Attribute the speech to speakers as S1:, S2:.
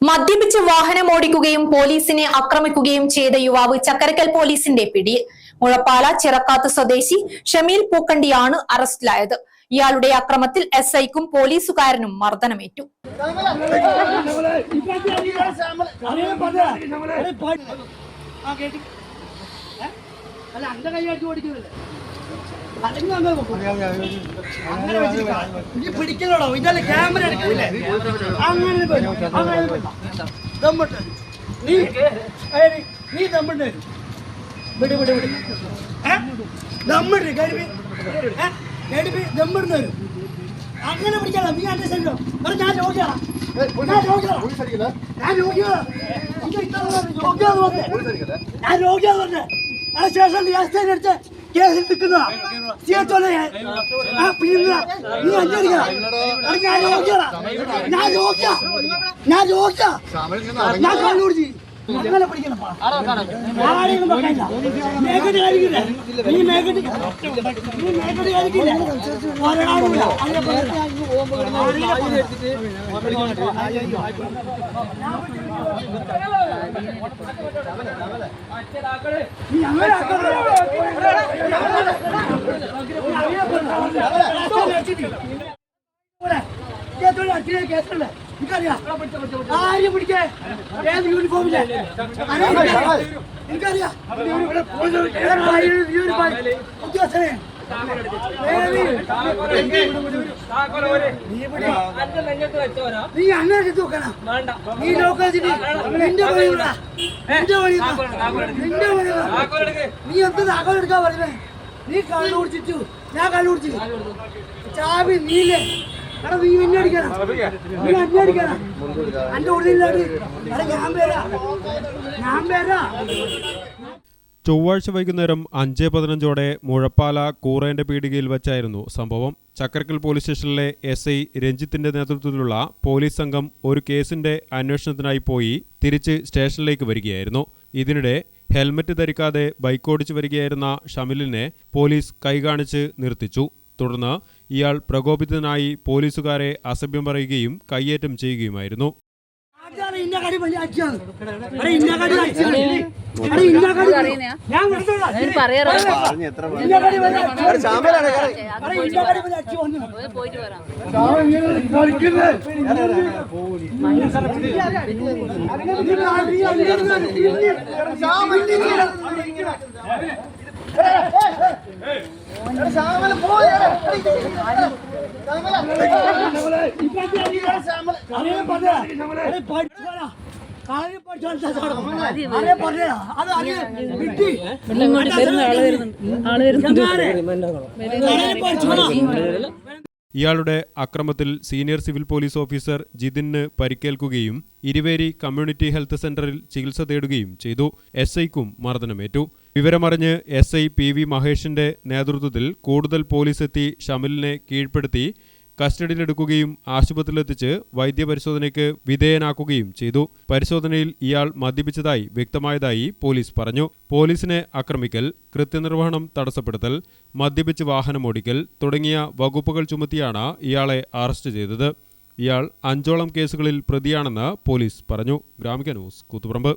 S1: മദ്യപിച്ച് വാഹനമോടിക്കുകയും പോലീസിനെ ആക്രമിക്കുകയും ചെയ്ത യുവാവ് ചക്കരക്കൽ പോലീസിന്റെ പിടിയിൽ. മുഴപ്പാല ചിറക്കാത്ത് സ്വദേശി ഷമീൽ പൂക്കണ്ടിയാണ് അറസ്റ്റിലായത്. ഇയാളുടെ അക്രമത്തിൽ എസ്ഐക്കും പോലീസുകാരനും മർദ്ദനമേറ്റു.
S2: പിടിക്കലോടോ ഇതല്ലേ ക്യാമറ എടുക്കില്ലേ? അങ്ങനെ നീ ദമ്മുണ്ട് വിട് വിട് വിട് ദമ്മുണ്ട് ദമ്മിടുന്ന വരും. അങ്ങനെ പിടിക്കണം. നീ അന്വേഷിച്ചോ? ഞാൻ രോഗിയാണ്, പറഞ്ഞേ സ്റ്റേഷനിൽ എടുത്ത് കേസിൽ നിൽക്കുന്ന നീ ഞാൻ കണ്ടുപിടിച്ചു. അങ്ങനെ പിടിക്കണം. മേക്കട്ട് കഴിക്കില്ലേ? നീ മേക്കട്ട് കഴിക്കില്ല. ഒരാളില്ല. ആരും പിടിക്കേ ഏത് യൂണിഫോമില്ലേ? എനിക്കറിയാം ഉദ്യോഗസ്ഥനെ നീ അങ്ങനെ നോക്കണം. നീ നോക്കാതിട്ട് നിന്റെ പണിയുള്ള നീ എന്ത് താക്കോലെടുക്കാൻ പറഞ്ഞേ? നീ കള്ളു കുടിച്ചിട്ടു, ഞാൻ കള്ളു കുടിച്ചു. ചാവി നീലേ നീ എന്നെ അടിക്കണം, നീ എന്നെ അടിക്കണം. എന്റെ ഉള്ളിലാണ് ഞാൻ പേരാ.
S3: ചൊവ്വാഴ്ച വൈകുന്നേരം 5:15 മുഴപ്പാല കൂറേന്റെ പീടികയിൽ വച്ചായിരുന്നു സംഭവം. ചക്കരക്കൽ പോലീസ് സ്റ്റേഷനിലെ എസ്ഐ രഞ്ജിത്തിന്റെ നേതൃത്വത്തിലുള്ള പോലീസ് സംഘം ഒരു കേസിന്റെ അന്വേഷണത്തിനായി പോയി തിരിച്ച് സ്റ്റേഷനിലേക്ക് വരികയായിരുന്നു. ഇതിനിടെ ഹെൽമറ്റ് ധരിക്കാതെ ബൈക്കോടിച്ചു വരികയായിരുന്ന ഷമിലിനെ പോലീസ് കൈകാണിച്ച് നിർത്തിച്ചു. തുടർന്ന് ഇയാൾ പ്രകോപിതനായി പോലീസുകാരെ അസഭ്യം പറയുകയും കയ്യേറ്റം ചെയ്യുകയുമായിരുന്നു. ഇയാളുടെ അക്രമത്തിൽ senior civil police officer Jithin പരിക്കേൽക്കുകയും ഇരുവേരി കമ്മ്യൂണിറ്റി ഹെൽത്ത് സെന്ററിൽ ചികിത്സ തേടുകയും ചെയ്തു. എസ്ഐക്കും മർദ്ദനമേറ്റു. വിവരമറിഞ്ഞ് എസ്ഐ PV മഹേഷിന്റെ നേതൃത്വത്തിൽ കൂടുതൽ പോലീസ് എത്തി ഷമിലിനെ കീഴ്പ്പെടുത്തി കസ്റ്റഡിയിലെടുക്കുകയും ആശുപത്രിയിലെത്തിച്ച് വൈദ്യപരിശോധനയ്ക്ക് വിധേയനാക്കുകയും ചെയ്തു. പരിശോധനയിൽ ഇയാൾ മദ്യപിച്ചതായി വ്യക്തമായതായി പോലീസ് പറഞ്ഞു. പോലീസിനെ ആക്രമിക്കൽ, കൃത്യനിർവഹണം തടസ്സപ്പെടുത്തൽ, മദ്യപിച്ച് വാഹനമോടിക്കൽ തുടങ്ങിയ വകുപ്പുകൾ ചുമത്തിയാണ് ഇയാളെ അറസ്റ്റ് ചെയ്തത്. ഇയാൾ 5ഓളം കേസുകളിൽ പ്രതിയാണെന്ന് പോലീസ് പറഞ്ഞു. ഗ്രാമിക ന്യൂസ്, കൂത്തുപറമ്പ്.